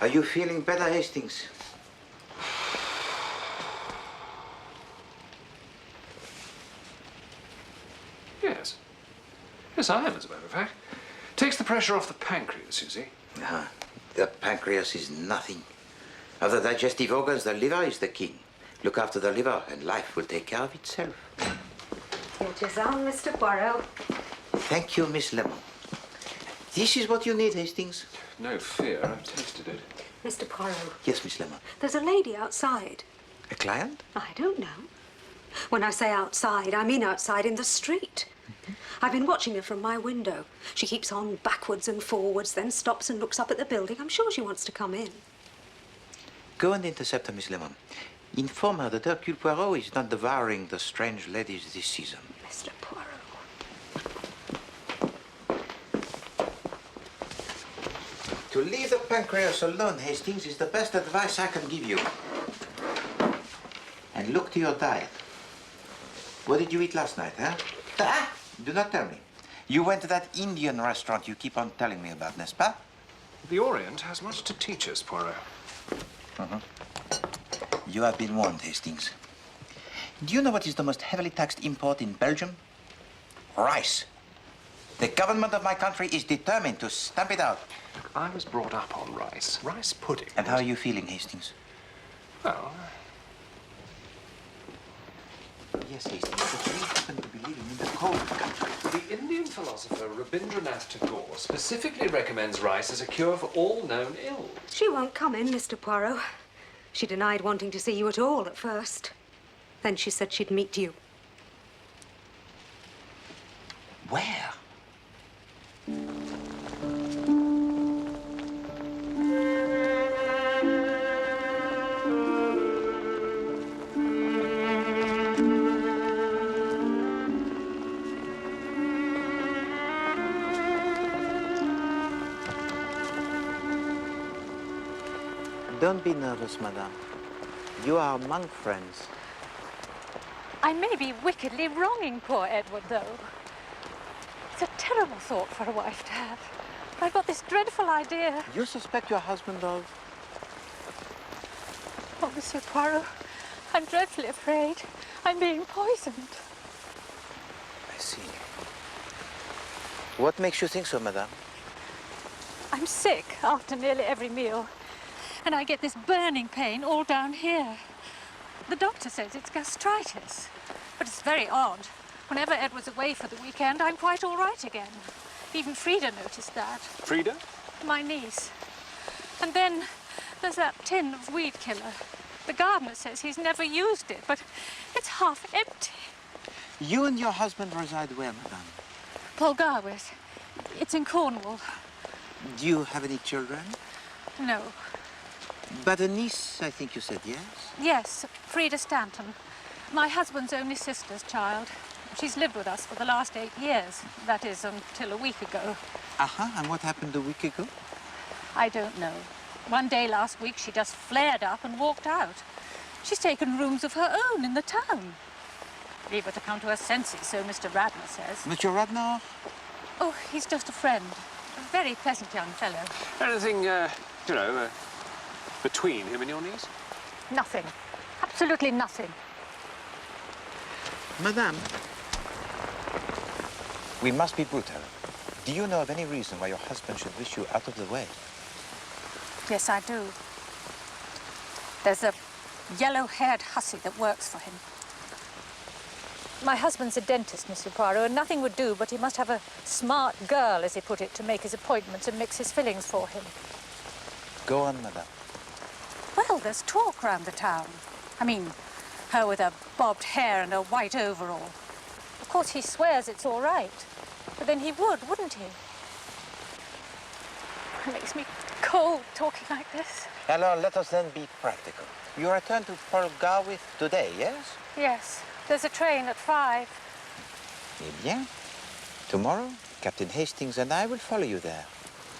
Are you feeling better, Hastings? Yes. Yes, I am, as a matter of fact. Takes the pressure off the pancreas, you see. The pancreas is nothing. Of the digestive organs, the liver is the king. Look after the liver, and life will take care of itself. It is on, Mr. Poirot. Thank you, Miss Lemon. This is what you need, Hastings. No fear, I've tasted it. Mr. Poirot. Yes, Miss Lemon. There's a lady outside. A client? I don't know. When I say outside, I mean outside in the street. I've been watching her from my window. She keeps on backwards and forwards, then stops and looks up at the building. I'm sure she wants to come in. Go and intercept her, Miss Lemon. Inform her that Hercule Poirot is not devouring the strange ladies this season. Mr. Poirot. To leave the pancreas alone, Hastings, is the best advice I can give you. And look to your diet. What did you eat last night, huh? Do not tell me. You went to that Indian restaurant you keep on telling me about, n'est-ce pas? The Orient has much to teach us, Poirot. You have been warned, Hastings. Do you know what is the most heavily taxed import in Belgium? Rice. The government of my country is determined to stamp it out. I was brought up on rice. Rice pudding. And how are you feeling, Hastings? Well... Yes, Hastings, but we happen to be living in the cold country. The Indian philosopher Rabindranath Tagore specifically recommends rice as a cure for all known ills. She won't come in, Mr. Poirot. She denied wanting to see you at all at first. Then she said she'd meet you. Where? Don't be nervous, madame. You are among friends. I may be wickedly wronging poor Edward, though. It's a terrible thought for a wife to have. I've got this dreadful idea. You suspect your husband of? Oh, Monsieur Poirot, I'm dreadfully afraid. I'm being poisoned. I see. What makes you think so, madame? I'm sick after nearly every meal. And I get this burning pain all down here. The doctor says it's gastritis. But it's very odd. Whenever Edward's away for the weekend, I'm quite all right again. Even Frida noticed that. Frida? My niece. And then there's that tin of weed killer. The gardener says he's never used it, but it's half empty. You and your husband reside where, madame? Polgarwith. It's in Cornwall. Do you have any children? No. But a niece, I think you said, yes? Yes, Frida Stanton. My husband's only sister's child. She's lived with us for the last 8 years. That is, until a week ago. And what happened a week ago? I don't know. One day last week, she just flared up and walked out. She's taken rooms of her own in the town. Leave her to come to her senses, so Mr. Radnor says. Mr. Radnor? Oh, he's just a friend. A very pleasant young fellow. Anything, between him and your niece? Nothing. Absolutely nothing. Madame, we must be brutal. Do you know of any reason why your husband should wish you out of the way? Yes, I do. There's a yellow-haired hussy that works for him. My husband's a dentist, Monsieur Poirot, and nothing would do, but he must have a smart girl, as he put it, to make his appointments and mix his fillings for him. Go on, madame. Well, there's talk round the town. I mean, her with her bobbed hair and a white overall. Of course, he swears it's all right. But then he would, wouldn't he? It makes me cold talking like this. Alors, let us then be practical. You return to Polgarwith today, yes? Yes. There's a train at 5. Eh bien, tomorrow, Captain Hastings and I will follow you there.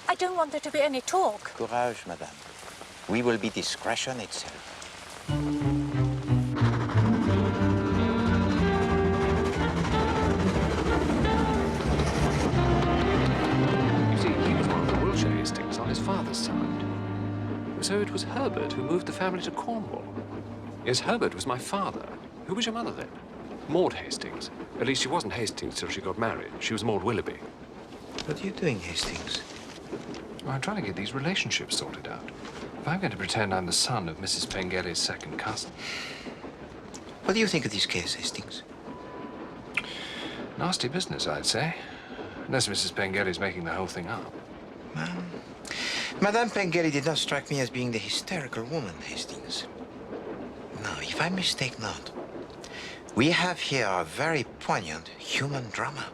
I don't want there to be any talk. Courage, madame. We will be discretion itself. You see, he was one of the Wiltshire Hastings on his father's side. So it was Herbert who moved the family to Cornwall. Yes, Herbert was my father. Who was your mother then? Maud Hastings. At least she wasn't Hastings till she got married. She was Maud Willoughby. What are you doing, Hastings? Well, I'm trying to get these relationships sorted out. If I'm going to pretend I'm the son of Mrs. Pengelly's second cousin. What do you think of this case, Hastings? Nasty business, I'd say. Unless Mrs. Pengelly's making the whole thing up. Madame Pengelly did not strike me as being the hysterical woman, Hastings. No, if I mistake not, we have here a very poignant human drama.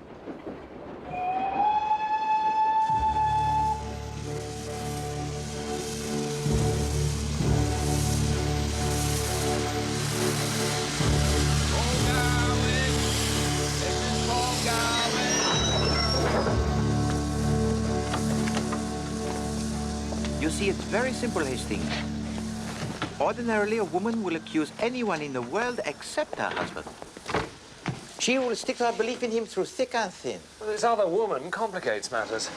You see, it's very simple, Hastings. Ordinarily, a woman will accuse anyone in the world except her husband. She will stick to her belief in him through thick and thin. Well, this other woman complicates matters.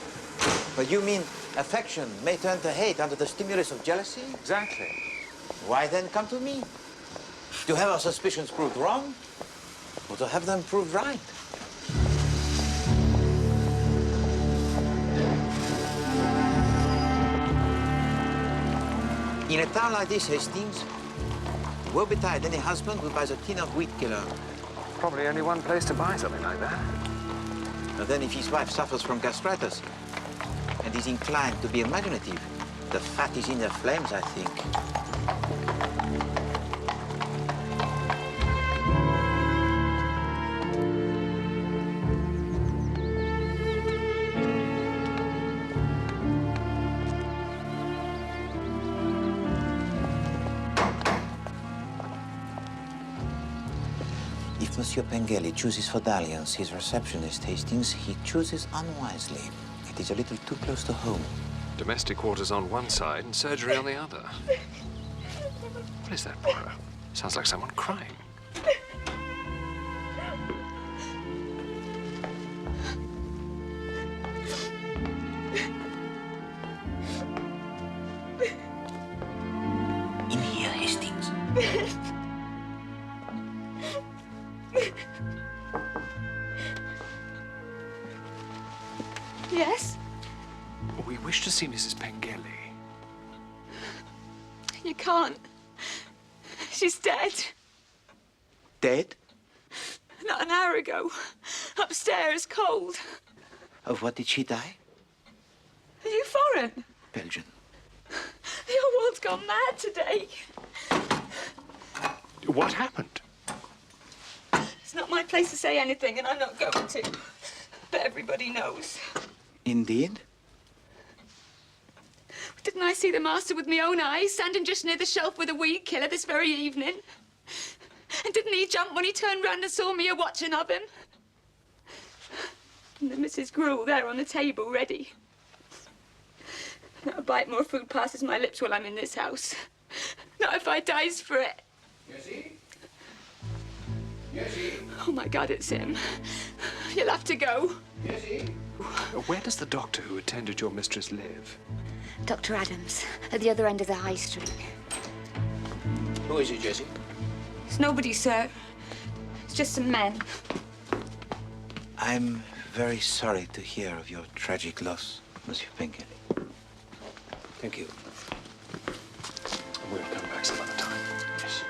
But you mean affection may turn to hate under the stimulus of jealousy? Exactly. Why then come to me? To have our suspicions proved wrong, or to have them proved right? In a town like this, Hastings, woe betide any husband who buys a tin of wheat killer. Probably only one place to buy something like that. But then if his wife suffers from gastritis and is inclined to be imaginative, the fat is in the flames, I think. If Monsieur Pengelly chooses for dalliance his receptionist, Hastings, he chooses unwisely. It is a little too close to home. Domestic quarters on one side and surgery on the other. What is that, Bora? Sounds like someone crying. In here, Hastings. Yes? We wish to see Mrs. Pengelly. You can't. She's dead. Dead? Not an hour ago. Upstairs, cold. Of what did she die? Are you foreign? Belgian. The whole world's gone mad today. What happened? It's not my place to say anything, and I'm not going to. But everybody knows. Indeed? Didn't I see the master with my own eyes, standing just near the shelf with a weed killer this very evening? And didn't he jump when he turned round and saw me a-watching of him? And the Mrs. Gruel there on the table, ready. Not a bite more food passes my lips while I'm in this house. Not if I dies for it. Jessie? Jessie? Oh, my God, it's him. You'll have to go. Jessie? Where does the doctor who attended your mistress live? Dr. Adams, at the other end of the high street. Who is it, Jessie? It's nobody, sir. It's just some men. I'm very sorry to hear of your tragic loss, Monsieur Pengelly. Thank you. We'll come back some other time. Yes.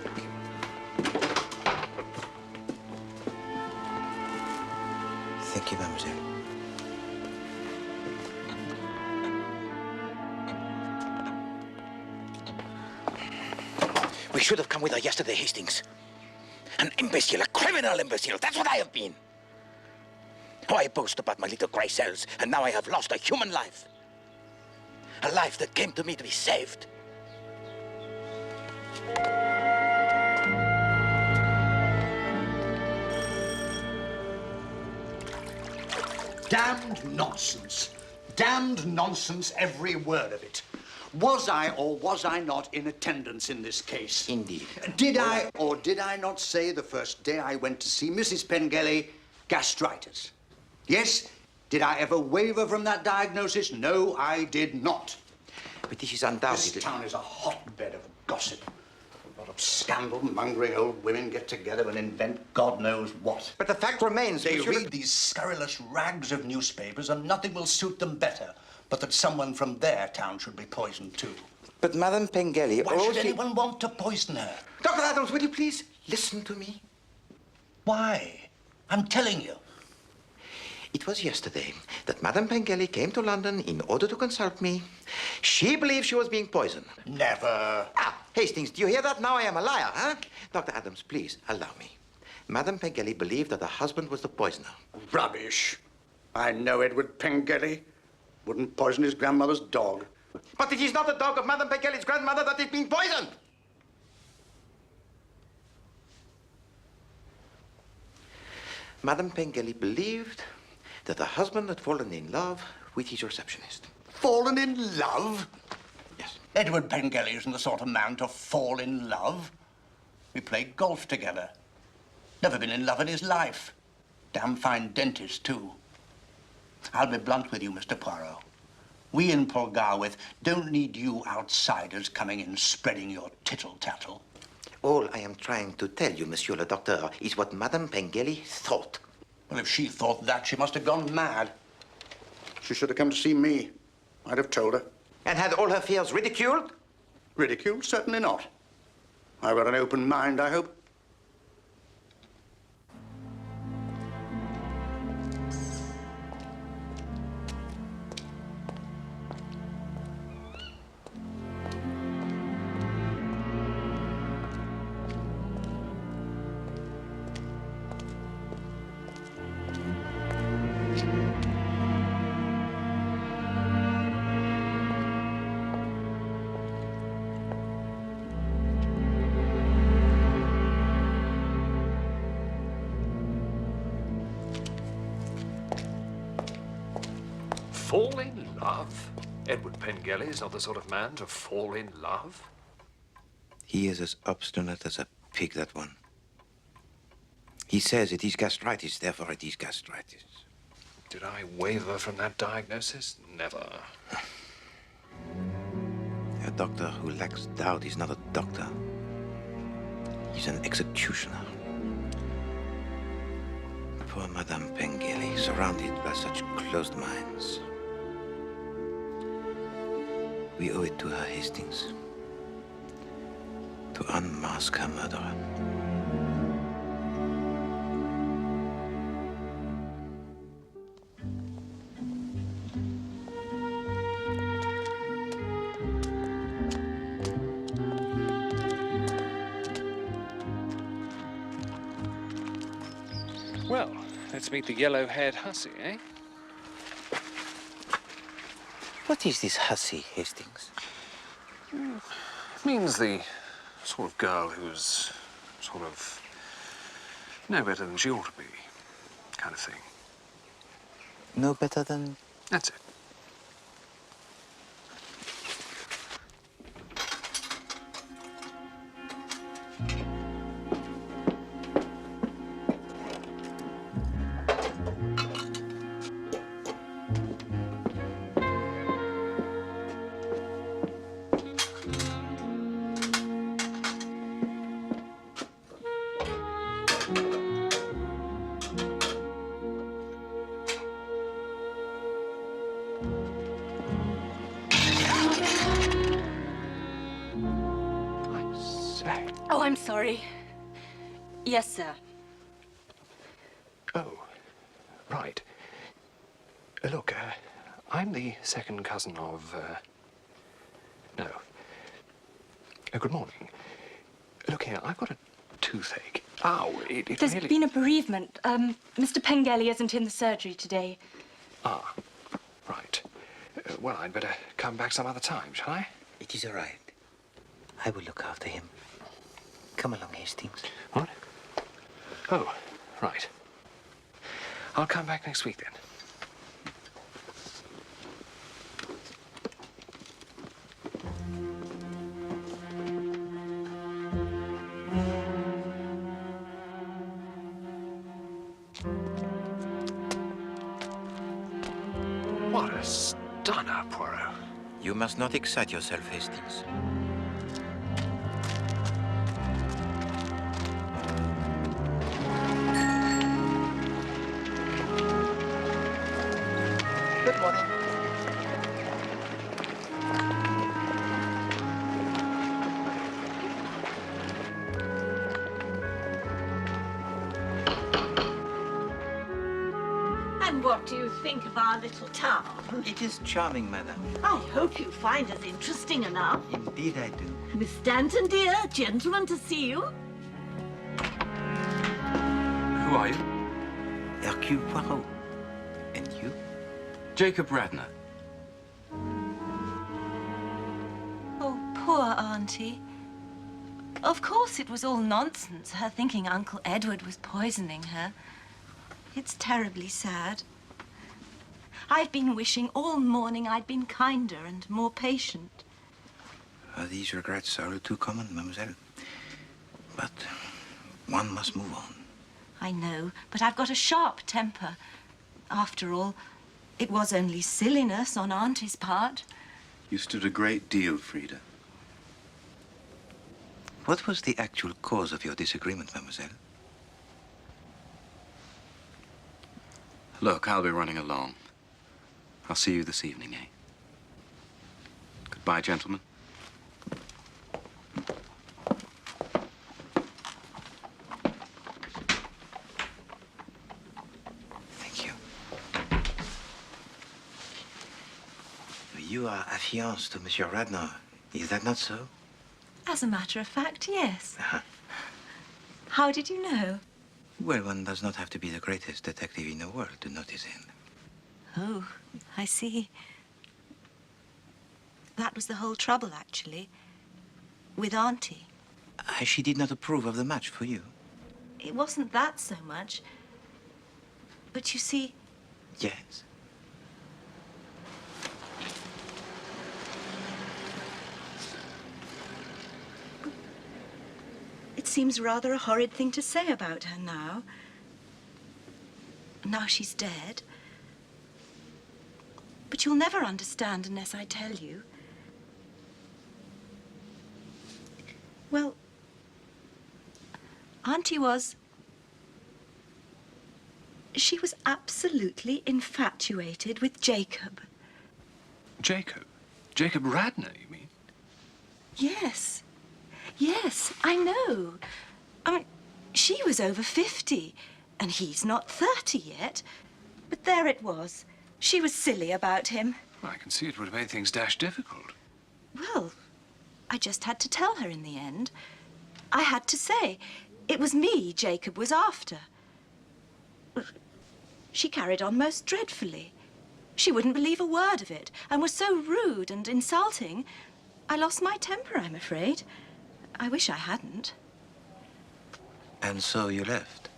Thank you. Thank you, mademoiselle. We should have come with her yesterday, Hastings. An imbecile, a criminal imbecile. That's what I have been. Oh, I boast about my little grey cells, and now I have lost a human life. A life that came to me to be saved. Damned nonsense. Damned nonsense, every word of it. Was I or was I not in attendance in this case? Indeed. Did I or did I not say the first day I went to see Mrs. Pengelly, gastritis? Yes? Did I ever waver from that diagnosis? No, I did not. But this is undoubtedly... This town is a hotbed of gossip. A lot of scandal-mongering old women get together and invent God knows what. But the fact remains... They read these scurrilous rags of newspapers and nothing will suit them better but that someone from their town should be poisoned too. But Madame Pengelly... Why should anyone want to poison her? Dr. Adams, will you please listen to me? Why? I'm telling you. It was yesterday that Madame Pengelly came to London in order to consult me. She believed she was being poisoned. Never. Ah, Hastings, do you hear that? Now I am a liar, huh? Dr. Adams, please, allow me. Madame Pengelly believed that her husband was the poisoner. Rubbish. I know Edward Pengelly. Wouldn't poison his grandmother's dog. But it is not the dog of Madame Pengelly's grandmother that is being poisoned. Madame Pengelly believed that her husband had fallen in love with his receptionist. Fallen in love? Yes. Edward Pengelly isn't the sort of man to fall in love. We played golf together. Never been in love in his life. Damn fine dentist, too. I'll be blunt with you, Mr. Poirot. We in Polgarwith don't need you outsiders coming in spreading your tittle-tattle. All I am trying to tell you, Monsieur le Docteur, is what Madame Pengelly thought. Well, if she thought that, she must have gone mad. She should have come to see me. I'd have told her. And had all her fears ridiculed? Ridiculed? Certainly not. I've got an open mind, I hope. Fall in love? Edward Pengelly is not the sort of man to fall in love. He is as obstinate as a pig, that one. He says it is gastritis, therefore it is gastritis. Did I waver from that diagnosis? Never. A doctor who lacks doubt is not a doctor. He's an executioner. Poor Madame Pengelly, surrounded by such closed minds. We owe it to her, Hastings, to unmask her murderer. Well, let's meet the yellow-haired hussy, eh? What is this hussy, Hastings? Means the sort of girl who's sort of no better than she ought to be, kind of thing. No better than... That's it. Oh, I'm sorry. Yes, sir. Oh, right. Look, I'm the second cousin of, no. Good morning. Look here, I've got a toothache. Ow, it There's really... been a bereavement. Mr. Pengelly isn't in the surgery today. Ah, right. Well, I'd better come back some other time, shall I? It is all right. I will look after him. Come along, Hastings. What? Oh, right. I'll come back next week, then. What a stunner, Poirot. You must not excite yourself, Hastings. Good morning. And what do you think of our little town? It is charming, madam. I hope you find us interesting enough. Indeed I do. Miss Stanton, dear, gentlemen to see you. Who are you? Hercule Poirot. And you? Jacob Radnor. Oh, poor Auntie. Of course it was all nonsense, her thinking Uncle Edward was poisoning her. It's terribly sad. I've been wishing all morning I'd been kinder and more patient. These regrets are all too common, mademoiselle. But one must move on. I know, but I've got a sharp temper. After all, it was only silliness on Auntie's part. You stood a great deal, Frida. What was the actual cause of your disagreement, mademoiselle? Look, I'll be running along. I'll see you this evening, eh? Goodbye, gentlemen. Thank you. You are affianced to Monsieur Radnor. Is that not so? As a matter of fact, yes. How did you know? Well, one does not have to be the greatest detective in the world to notice him. Oh, I see. That was the whole trouble, actually, with Auntie. She did not approve of the match for you. It wasn't that so much. But you see... Yes. It seems rather a horrid thing to say about her now. Now she's dead. But you'll never understand unless I tell you. Well, Auntie was... She was absolutely infatuated with Jacob. Jacob? Jacob Radnor, you mean? Yes. Yes, I know. I mean, she was over 50, and he's not 30 yet. But there it was. She was silly about him. Well, I can see it would have made things dash difficult. Well, I just had to tell her in the end. I had to say it was me Jacob was after. She carried on most dreadfully. She wouldn't believe a word of it, and was so rude and insulting. I lost my temper, I'm afraid. I wish I hadn't. And so you left?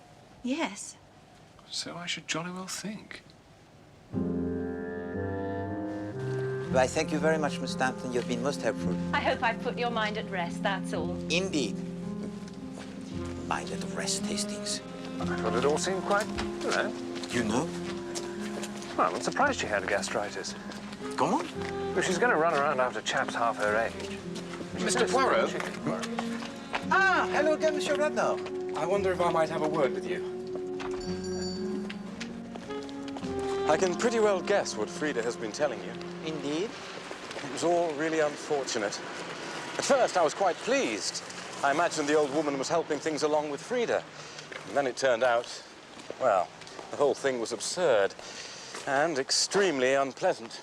Yes. So I should jolly well think. Why, thank you very much, Miss Stanton. You've been most helpful. I hope I've put your mind at rest, that's all. Indeed. Mind at rest, Hastings. I thought it all seemed quite, you know. You know? Well, I'm surprised she had gastritis. Come on. Well, she's going to run around after chaps half her age. Mr. Poirot? Ah, hello again, Monsieur Radnor. I wonder if I might have a word with you. I can pretty well guess what Frida has been telling you. Indeed. It was all really unfortunate. At first, I was quite pleased. I imagined the old woman was helping things along with Frida. And then it turned out, well, the whole thing was absurd and extremely unpleasant.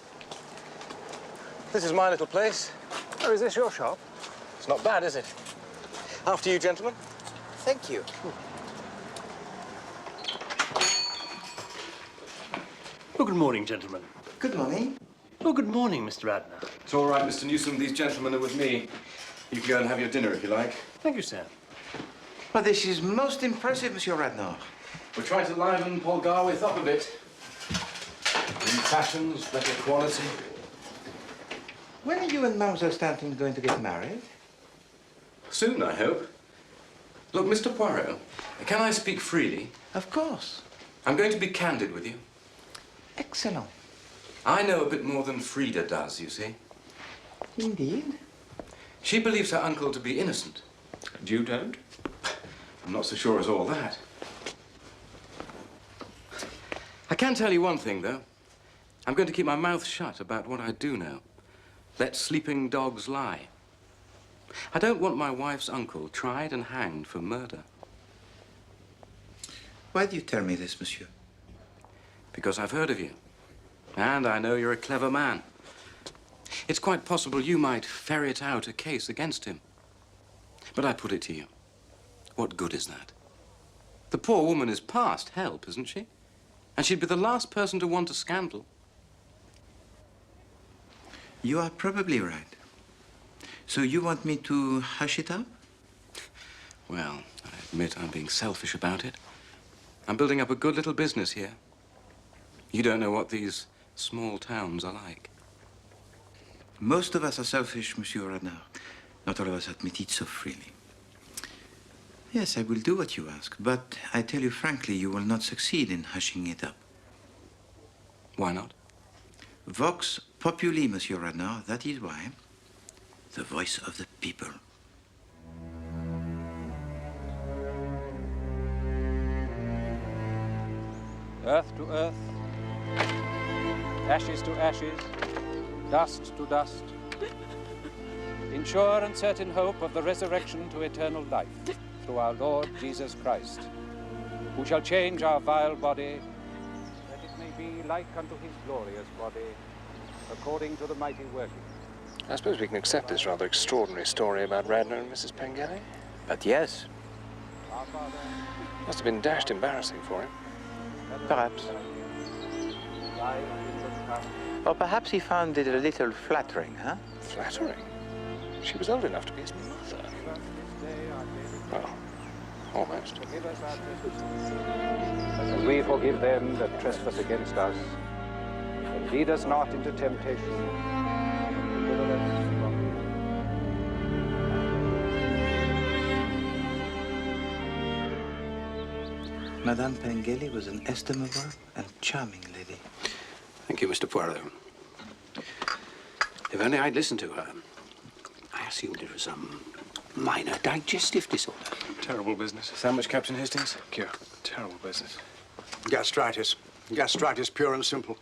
This is my little place. Oh, is this your shop? It's not bad, is it? After you, gentlemen. Thank you. Oh, good morning, gentlemen. Good morning. Oh, good morning, Mr. Radnor. It's all right, Mr. Newsom. These gentlemen are with me. You can go and have your dinner if you like. Thank you, sir. Well, this is most impressive, Monsieur Radnor. We're trying to liven Paul Garwith up a bit. New fashions, better quality. When are you and Mademoiselle Stanton going to get married? Soon, I hope. Look, Mr. Poirot, can I speak freely? Of course. I'm going to be candid with you. Excellent. I know a bit more than Frida does, you see. Indeed. She believes her uncle to be innocent. And you don't? I'm not so sure as all that. I can tell you one thing, though. I'm going to keep my mouth shut about what I do know. Let sleeping dogs lie. I don't want my wife's uncle tried and hanged for murder. Why do you tell me this, monsieur? Because I've heard of you. And I know you're a clever man. It's quite possible you might ferret out a case against him. But I put it to you. What good is that? The poor woman is past help, isn't she? And she'd be the last person to want a scandal. You are probably right. So you want me to hush it up? Well, I admit I'm being selfish about it. I'm building up a good little business here. You don't know what these small towns are like. Most of us are selfish, Monsieur Radnor. Not all of us admit it so freely. Yes, I will do what you ask, but I tell you frankly, you will not succeed in hushing it up. Why not? Vox populi, Monsieur Radnor, that is why. The voice of the people. Earth to earth, ashes to ashes, dust to dust, in sure and certain hope of the resurrection to eternal life through our Lord Jesus Christ, who shall change our vile body, that it may be like unto his glorious body, according to the mighty working. I suppose we can accept this rather extraordinary story about Radnor and Mrs. Pengelly. But yes. Must have been dashed embarrassing for him. Perhaps. Or perhaps he found it a little flattering, huh? Flattering? She was old enough to be his mother. Well, almost. As we forgive them that trespass against us, and lead us not into temptation, but deliver us from evil. Madame Pengelly was an estimable and charming lady. Thank you, Mr. Poirot. If only I'd listened to her. I assumed it was some minor digestive disorder. Terrible business. Sandwich, Captain Hastings? Thank you. Terrible business. Gastritis. Gastritis, pure and simple.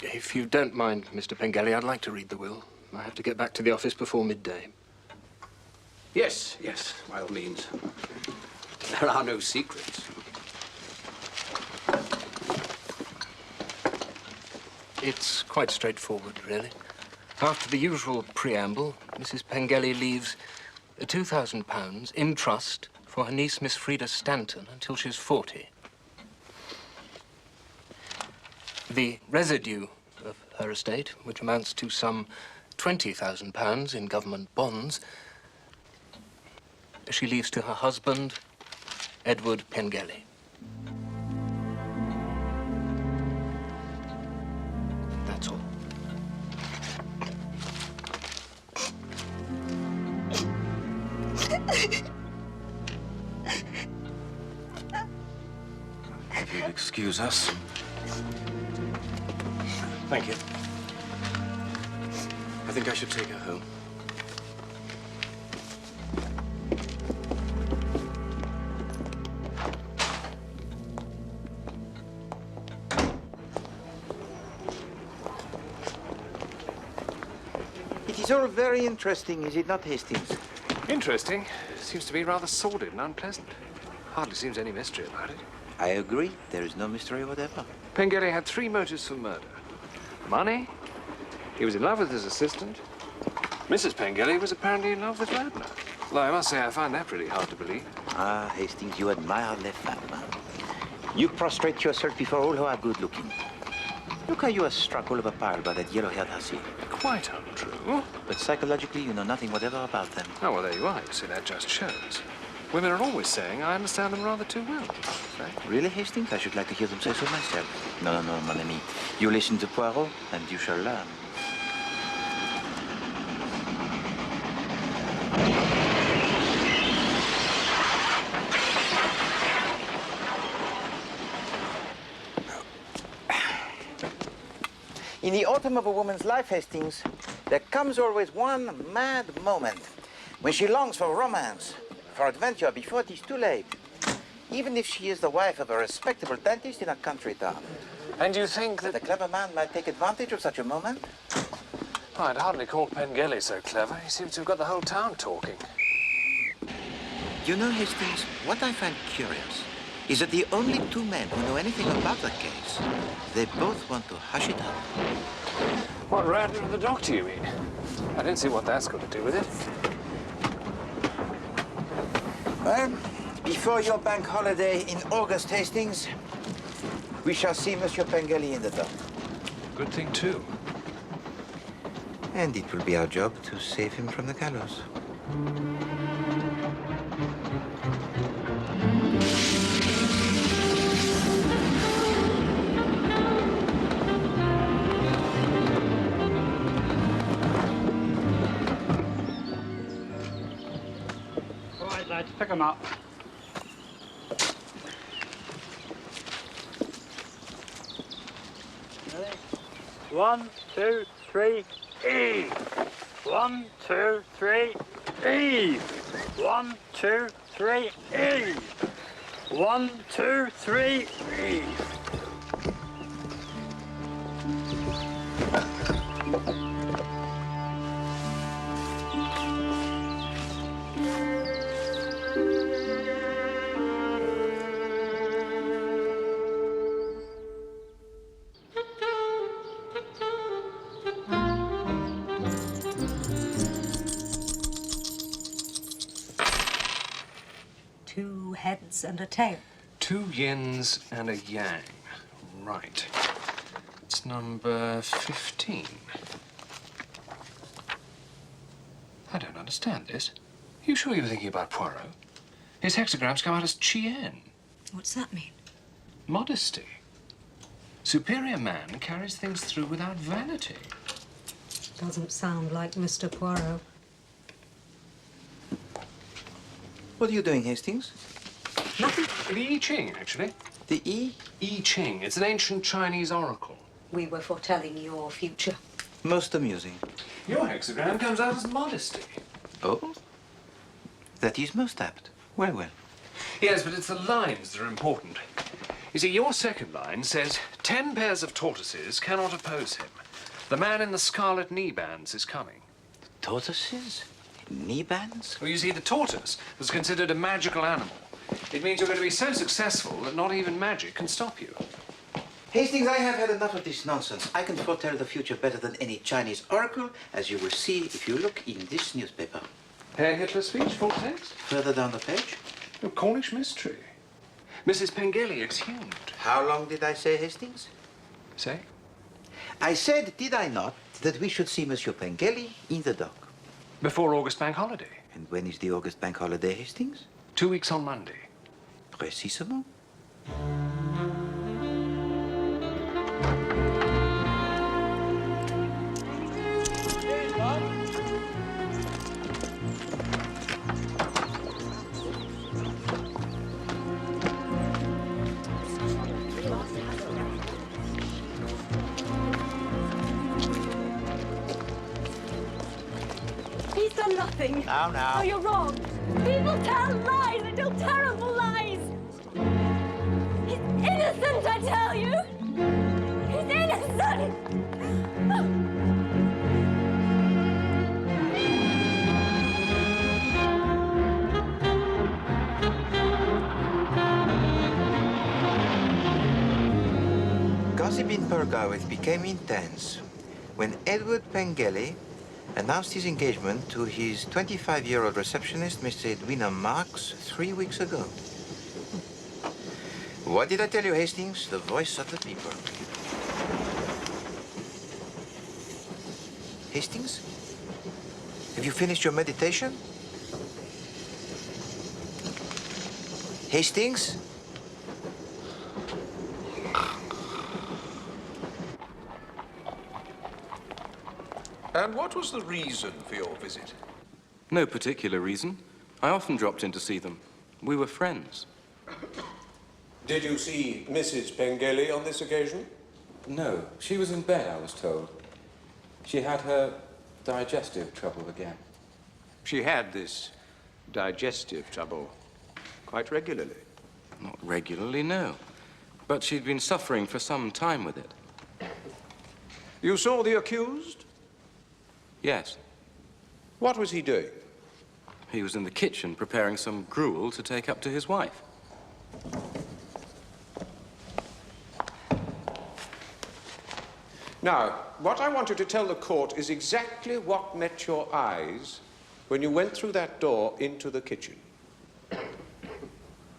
If you don't mind, Mr. Pengelly, I'd like to read the will. I have to get back to the office before midday. Yes, yes, by all means. There are no secrets. It's quite straightforward, really. After the usual preamble, Mrs. Pengelly leaves £2,000 in trust for her niece, Miss Frida Stanton, until she's 40. The residue of her estate, which amounts to some £20,000 in government bonds, she leaves to her husband, Edward Pengelly. That's all. If you'll excuse us. Thank you. I think I should take her home. It is all very interesting, is it not, Hastings? Interesting. Seems to be rather sordid and unpleasant. Hardly seems any mystery about it. I agree. There is no mystery whatever. Pengelly had 3 motives for murder. Money, he was in love with his assistant. Mrs. Pengelly was apparently in love with Radnor. Though I must say I find that pretty hard to believe. Ah, Hastings, you admire les femmes. You prostrate yourself before all who are good-looking. Look how you are struck all of a pile by that yellow-haired hussy. Quite untrue. But psychologically, you know nothing whatever about them. Oh, well, there you are. You see, that just shows. Women are always saying I understand them rather too well. Really, Hastings? I should like to hear them say so myself. No, mon ami. You listen to Poirot, and you shall learn. In the autumn of a woman's life, Hastings, there comes always one mad moment when she longs for romance, for adventure before it is too late, even if she is the wife of a respectable dentist in a country town. And you think that... The clever man might take advantage of such a moment? Oh, I'd hardly call Pengelly so clever. He seems to have got the whole town talking. You know, Hastings, what I find curious is that the only two men who know anything about the case, they both want to hush it up. What, Radler and the doctor, you mean? I don't see what that's got to do with it. Well, before your bank holiday in August, Hastings, we shall see Monsieur Pengelly in the dock. Good thing, too. And it will be our job to save him from the gallows. All right, lads, pick them up. Ready? 1, 2, 3, E. 1, 2, 3, E. 1, 2, 3, E. 1, 2, 3, E. Heads and a tail. 2 yins and a yang. Right. It's number 15. I don't understand this. You sure you were thinking about Poirot? His hexagrams come out as chien. What's that mean? Modesty. Superior man carries things through without vanity. Doesn't sound like Mr. Poirot. What are you doing, Hastings? Nothing. The I Ching, actually. The I Ching. It's an ancient Chinese oracle. We were foretelling your future. Most amusing. Your hexagram comes out as modesty. Oh? That is most apt. Well, well. Yes, but it's the lines that are important. You see, your second line says, 10 pairs of tortoises cannot oppose him. The man in the scarlet knee bands is coming. Tortoises? Knee bands? Well, you see, the tortoise was considered a magical animal. It means you're going to be so successful that not even magic can stop you. Hastings, I have had enough of this nonsense. I can foretell the future better than any Chinese oracle, as you will see if you look in this newspaper. Herr Hitler's speech, full text? Further down the page. The Cornish Mystery. Mrs. Pengelly exhumed. How long did I say, Hastings? Say? I said, did I not, that we should see Monsieur Pengelly in the dock. Before August bank holiday. And when is the August bank holiday, Hastings? 2 weeks on Monday. Précisément. He's done nothing. Now. Oh, you're wrong. People tell lies. They tell terrible lies. He's innocent, I tell you. He's innocent. Gossip in Pergarwith became intense when Edward Pengelly announced his engagement to his 25-year-old receptionist, Miss Edwina Marks, 3 weeks ago. What did I tell you, Hastings? The voice of the people. Hastings? Have you finished your meditation? Hastings? And what was the reason for your visit? No particular reason. I often dropped in to see them. We were friends. Did you see Mrs. Pengelly on this occasion? No, she was in bed, I was told. She had her digestive trouble again. She had this digestive trouble quite regularly? Not regularly, no. But she'd been suffering for some time with it. You saw the accused? Yes. What was he doing? He was in the kitchen preparing some gruel to take up to his wife. Now, what I want you to tell the court is exactly what met your eyes when you went through that door into the kitchen.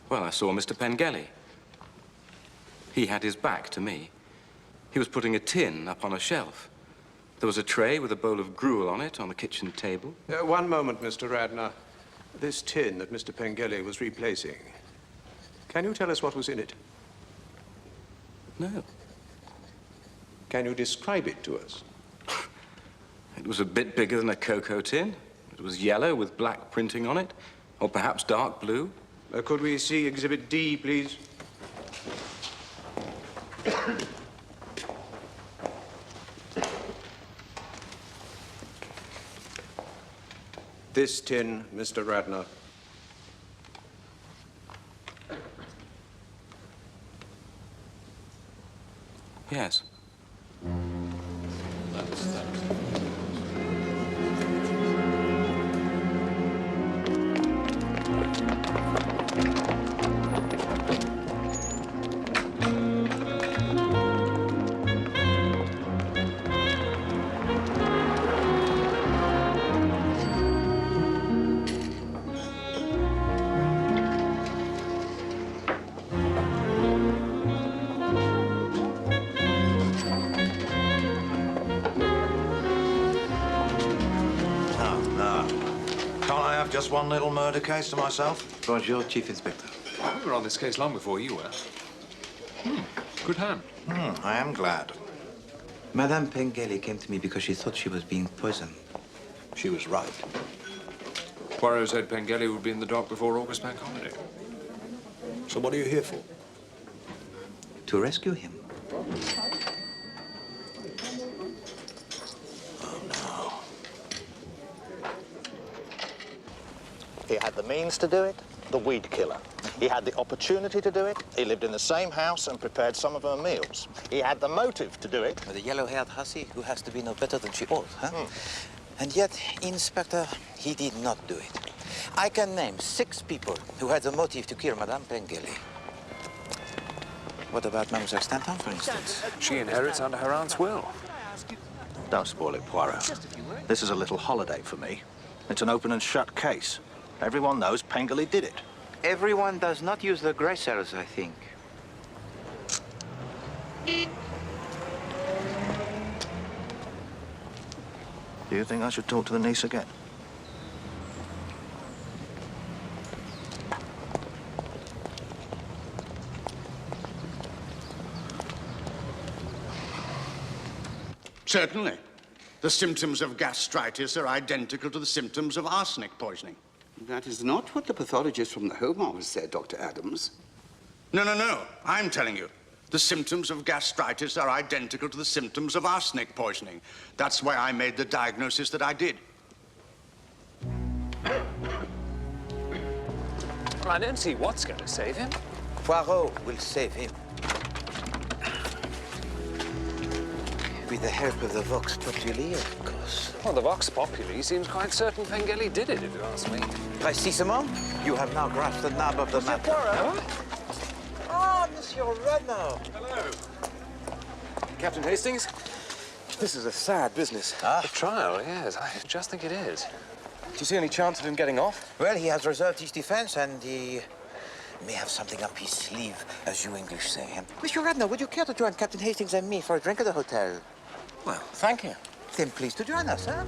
Well, I saw Mr. Pengelly. He had his back to me. He was putting a tin up on a shelf. There was a tray with a bowl of gruel on it on the kitchen table. One moment, Mr. Radnor. This tin that Mr. Pengelly was replacing, can you tell us what was in it? No. Can you describe it to us? It was a bit bigger than a cocoa tin. It was yellow with black printing on it, or perhaps dark blue. Could we see Exhibit D, please? This tin, Mr. Radnor. Yes. Just one little murder case to myself? Bonjour, Chief Inspector. We were on this case long before you were. Good hand. I am glad. Madame Pengelly came to me because she thought she was being poisoned. She was right. Poirot said Pengelly would be in the dock before August Bank holiday. So what are you here for? To rescue him. He had the means to do it, the weed killer. He had the opportunity to do it. He lived in the same house and prepared some of her meals. He had the motive to do it. The yellow-haired hussy who has to be no better than she ought, huh? And yet, Inspector, he did not do it. I can name 6 people who had the motive to kill Madame Pengelly. What about Mademoiselle Stanton, for instance? She inherits under her aunt's will. Don't spoil it, Poirot. This is a little holiday for me. It's an open and shut case. Everyone knows Pengelly did it. Everyone does not use the gray cells, I think. Do you think I should talk to the niece again? Certainly. The symptoms of gastritis are identical to the symptoms of arsenic poisoning. That is not what the pathologist from the Home Office said, Dr. Adams. No. I'm telling you. The symptoms of gastritis are identical to the symptoms of arsenic poisoning. That's why I made the diagnosis that I did. Well, I don't see what's going to save him. Poirot will save him. With the help of the Vox Populi, of course. Well, the Vox Populi seems quite certain Pengelly did it, if you ask me. Précisément, you have now grasped the nub of the matter. Poirot? Ah, Monsieur Radnor. Hello. Captain Hastings, this is a sad business. The trial, yes. I just think it is. Do you see any chance of him getting off? Well, he has reserved his defense, and he may have something up his sleeve, as you English say. Monsieur Radnor, would you care to join Captain Hastings and me for a drink at the hotel? Well, thank you. Then please to join us, huh?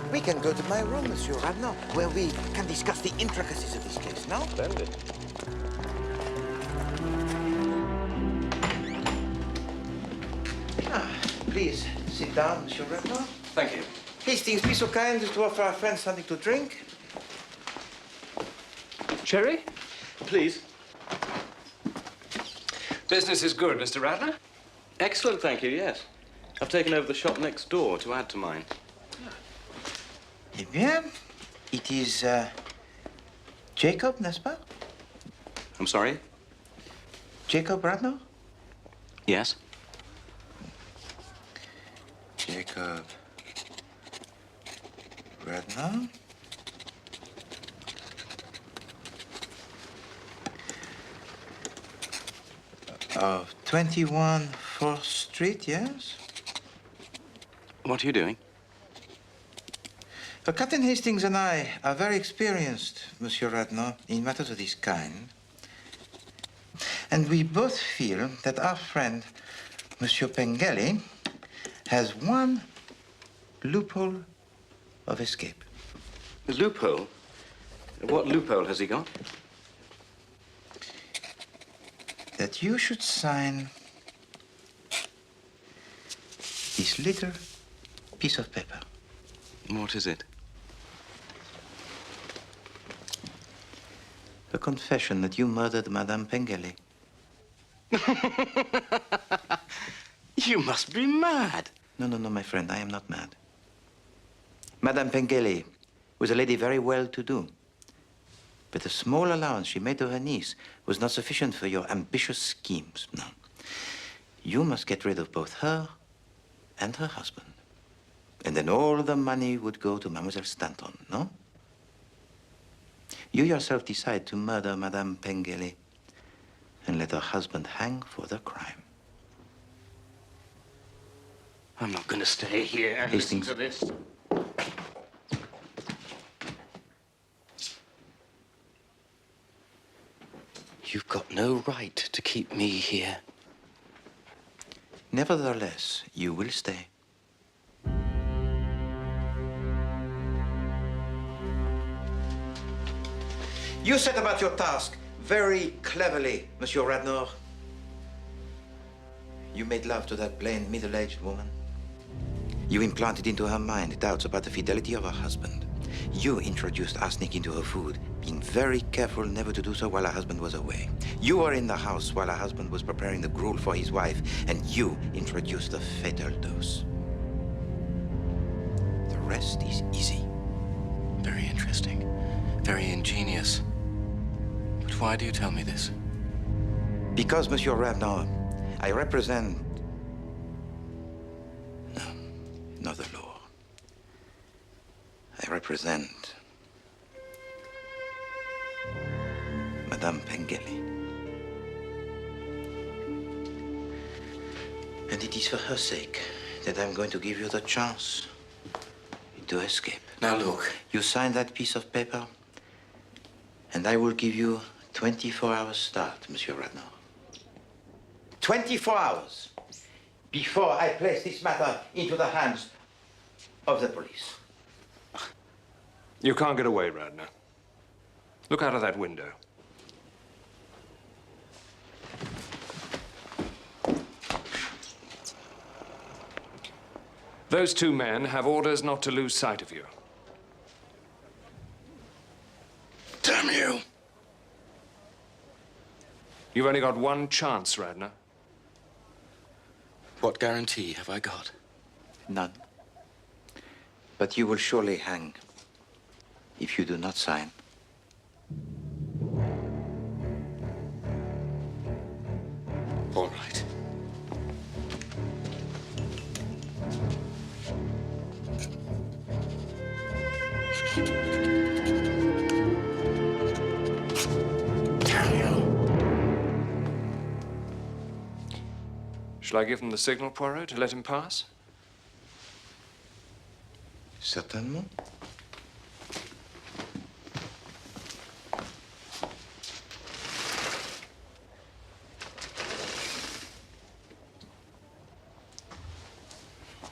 We can go to my room, Monsieur Radnor, where we can discuss the intricacies of this case, no? Splendid. Please, sit down, Monsieur Radnor. Thank you. Hastings, be so kind as to offer our friends something to drink. Sherry? Please. Business is good, Mr. Radnor. Excellent, thank you, yes. I've taken over the shop next door to add to mine. Eh bien, it is Jacob, n'est-ce pas? I'm sorry? Jacob Radnor? Yes. Jacob Radnor? Of 21 4th Street, yes? What are you doing? Captain Hastings and I are very experienced, Monsieur Radnor, in matters of this kind. And we both feel that our friend, Monsieur Pengelly, has one loophole of escape. A loophole? What loophole has he got? That you should sign this little piece of paper. What is it? A confession that you murdered Madame Pengelly. You must be mad. No, my friend, I am not mad. Madame Pengelly was a lady very well-to-do. But the small allowance she made to her niece was not sufficient for your ambitious schemes, no. You must get rid of both her and her husband. And then all the money would go to Mademoiselle Stanton, no? You yourself decide to murder Madame Pengelly and let her husband hang for the crime. I'm not going to stay here and listen to this. You've got no right to keep me here. Nevertheless, you will stay. You set about your task very cleverly, Monsieur Radnor. You made love to that plain, middle-aged woman. You implanted into her mind doubts about the fidelity of her husband. You introduced arsenic into her food, being very careful never to do so while her husband was away. You were in the house while her husband was preparing the gruel for his wife, and you introduced the fatal dose. The rest is easy. Very interesting. Very ingenious. But why do you tell me this? Because, Monsieur Radnor, I represent... No, not the law. I represent... Madame Pengelly. And it is for her sake that I'm going to give you the chance to escape. Now look. You sign that piece of paper, and I will give you 24 hours start, Monsieur Radnor. 24 hours before I place this matter into the hands of the police. You can't get away, Radnor. Look out of that window. Those two men have orders not to lose sight of you. Damn you! You've only got one chance, Radnor. What guarantee have I got? None. But you will surely hang if you do not sign. All right. Shall I give them the signal, Poirot, to let him pass? Certainement.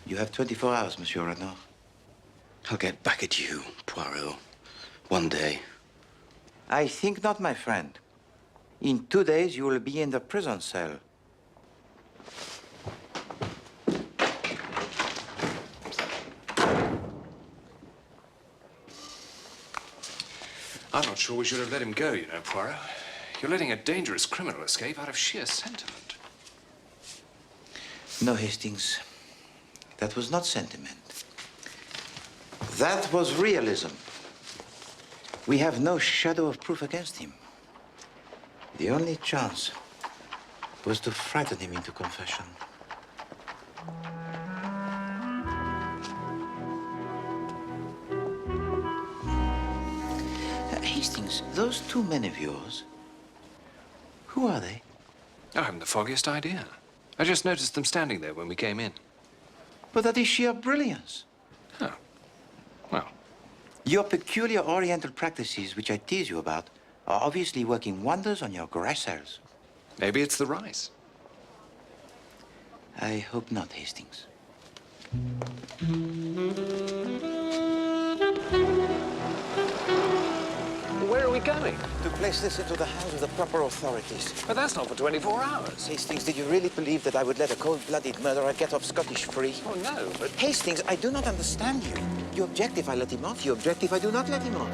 You have 24 hours, Monsieur Radnor. I'll get back at you, Poirot. One day. I think not, my friend. In 2 days, you will be in the prison cell. I'm not sure we should have let him go, you know, Poirot. You're letting a dangerous criminal escape out of sheer sentiment. No, Hastings. That was not sentiment. That was realism. We have no shadow of proof against him. The only chance was to frighten him into confession. Hastings, those two men of yours, who are they? I haven't the foggiest idea. I just noticed them standing there when we came in. But that is sheer brilliance. Oh. Well. Your peculiar Oriental practices, which I tease you about, are obviously working wonders on your grass cells. Maybe it's the rice. I hope not, Hastings. Where are we going? To place this into the hands of the proper authorities. But that's not for 24 hours. Hastings, did you really believe that I would let a cold-blooded murderer get off Scottish free? Oh, no, but... Hastings, I do not understand you. You object if I let him off. You object if I do not let him off.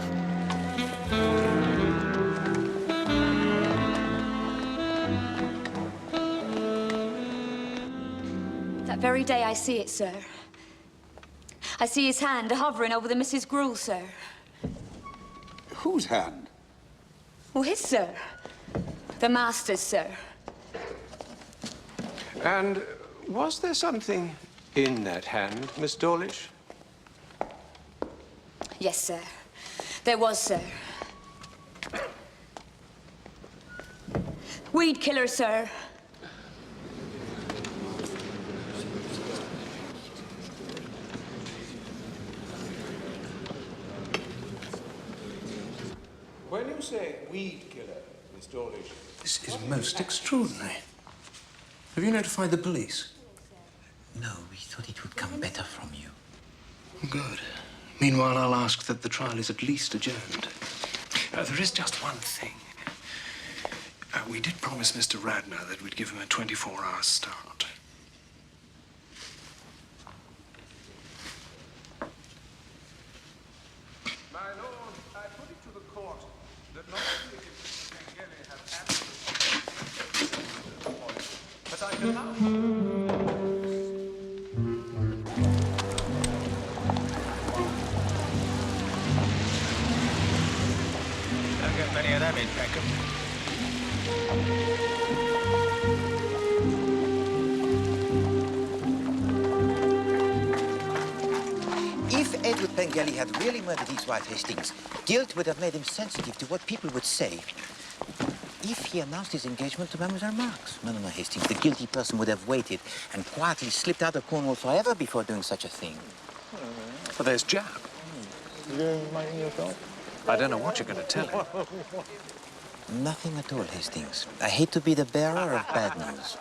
That very day I see it, sir. I see his hand hovering over the Mrs. Gruel, sir. Whose hand? Well, his, sir. The master's, sir. And was there something in that hand, Miss Dawlish? Yes, sir. There was, sir. Weed killer, sir. When you say weed killer, Miss Dawlish... This is most extraordinary. Have you notified the police? No, we thought it would come better from you. Good. Meanwhile, I'll ask that the trial is at least adjourned. There is just one thing. We did promise Mr. Radnor that we'd give him a 24-hour start. My lord, I put it to the court that not only did Mr. Pengele have absolute but I can now... Don't get many of them in Peckham. If Edward Pengele had really murdered his wife, Hastings, guilt would have made him sensitive to what people would say if he announced his engagement to Mademoiselle Marx. No, Hastings. The guilty person would have waited and quietly slipped out of Cornwall forever before doing such a thing. Well, there's Jab. You making yourself? I don't know what you're going to tell him. Nothing at all, Hastings. I hate to be the bearer of bad news.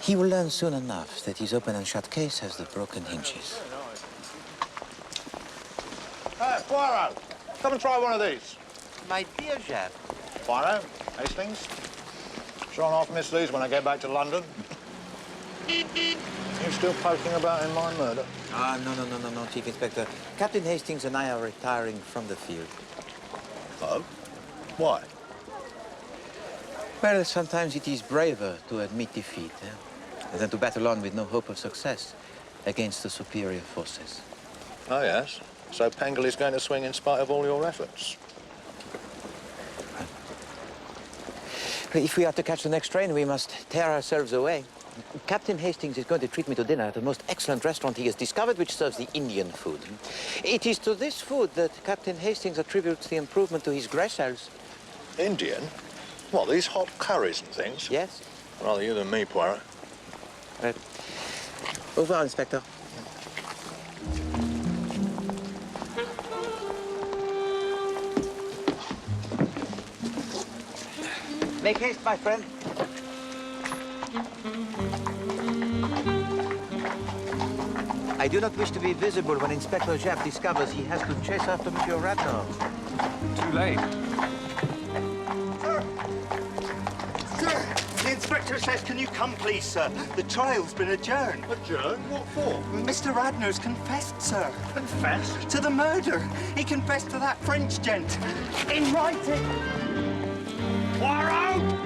He will learn soon enough that his open and shut case has the broken hinges. Hey, Poirot, come and try one of these. My dear Jab. Poirot, Hastings. Showing off Miss Lee's when I get back to London. You still poking about in my murder? Ah, no, Chief Inspector. Captain Hastings and I are retiring from the field. Oh? Why? Well, sometimes it is braver to admit defeat than to battle on with no hope of success against the superior forces. Oh, yes. So Pengele's going to swing in spite of all your efforts. If we are to catch the next train, we must tear ourselves away. Captain Hastings is going to treat me to dinner at the most excellent restaurant he has discovered, which serves the Indian food. It is to this food that Captain Hastings attributes the improvement to his gressels. Indian? What, these hot curries and things? Yes. Rather you than me, Poirot. Right. Au revoir, Inspector. Make haste, my friend. I do not wish to be visible when Inspector Japp discovers he has to chase after Monsieur Radnor. Too late. Sir, the inspector says, can you come, please, sir? The trial's been adjourned. Adjourned? What for? Mr. Radnor's confessed, sir. Confessed? To the murder. He confessed to that French gent. In writing. Poirot!